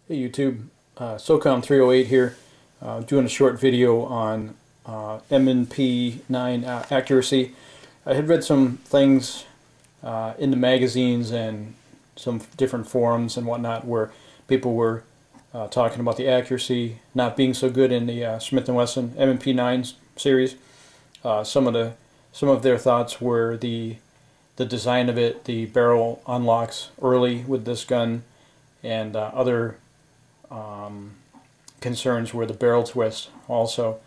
Hey YouTube, SOCOM 308 here, doing a short video on M&P9 accuracy. I had read some things in the magazines and some different forums and whatnot where people were talking about the accuracy not being so good in the Smith & Wesson M&P9 series. Some of their thoughts were the design of it, the barrel unlocks early with this gun, and other concerns were the barrel twist also,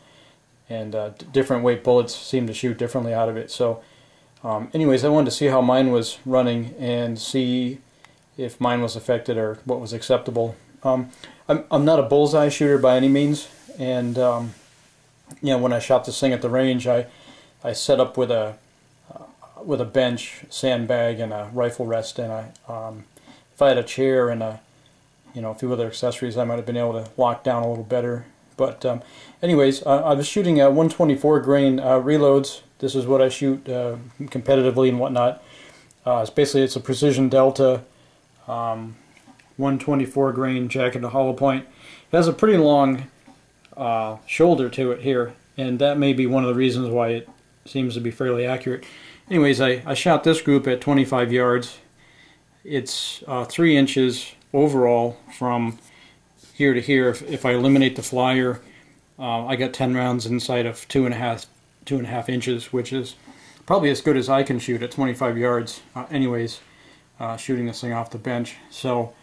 and different weight bullets seem to shoot differently out of it. So anyways, I wanted to see how mine was running and see if mine was affected or what was acceptable. I'm not a bullseye shooter by any means, and you know, when I shot this thing at the range, I set up with a bench, sandbag, and a rifle rest, and if I had a chair and a few other accessories, I might have been able to lock down a little better. But anyways, I was shooting 124 grain reloads. This is what I shoot competitively and whatnot. It's a precision delta 124 grain jacket to hollow point. It has a pretty long shoulder to it here, and that may be one of the reasons why it seems to be fairly accurate. Anyways, I shot this group at 25 yards. It's 3 inches overall from here to here. If I eliminate the flyer, I got 10 rounds inside of two and a half inches, which is probably as good as I can shoot at 25 yards. Shooting this thing off the bench. So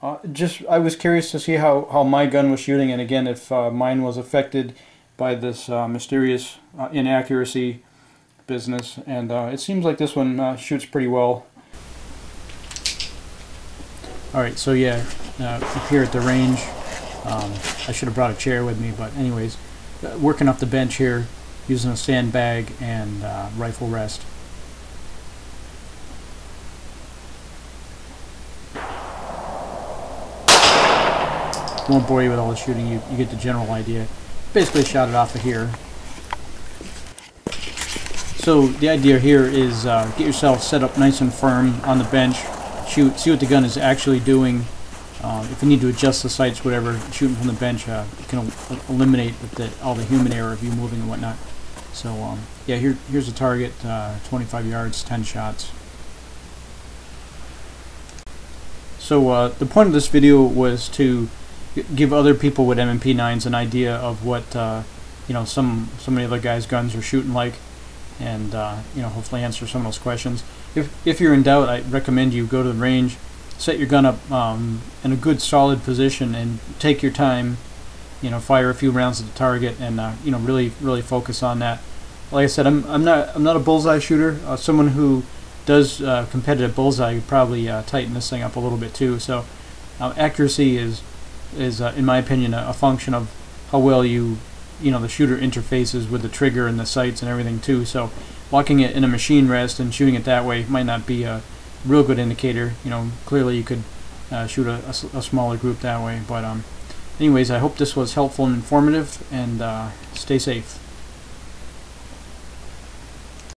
I was curious to see how my gun was shooting, and again, if mine was affected by this mysterious inaccuracy business. And it seems like this one shoots pretty well. Alright, so yeah, up here at the range, I should have brought a chair with me, but anyways, working off the bench here, using a sandbag and rifle rest. Won't bore you with all the shooting, you get the general idea. Basically shot it off of here. So the idea here is get yourself set up nice and firm on the bench. Shoot, see what the gun is actually doing. If you need to adjust the sights, whatever, shooting from the bench, you can eliminate all the human error of you moving and whatnot. So yeah, here's the target, 25 yards, 10 shots. So the point of this video was to give other people with M&P9s an idea of what some of the other guys' guns are shooting like, and hopefully answer some of those questions. If you're in doubt, I recommend you go to the range, set your gun up in a good solid position, and take your time. Fire a few rounds at the target, and really focus on that. Like I said, I'm not a bullseye shooter. Someone who does competitive bullseye would probably tighten this thing up a little bit too. So accuracy is in my opinion a function of how well the shooter interfaces with the trigger and the sights and everything too. So locking it in a machine rest and shooting it that way might not be a real good indicator. Clearly you could shoot a smaller group that way. But anyways, I hope this was helpful and informative, and stay safe.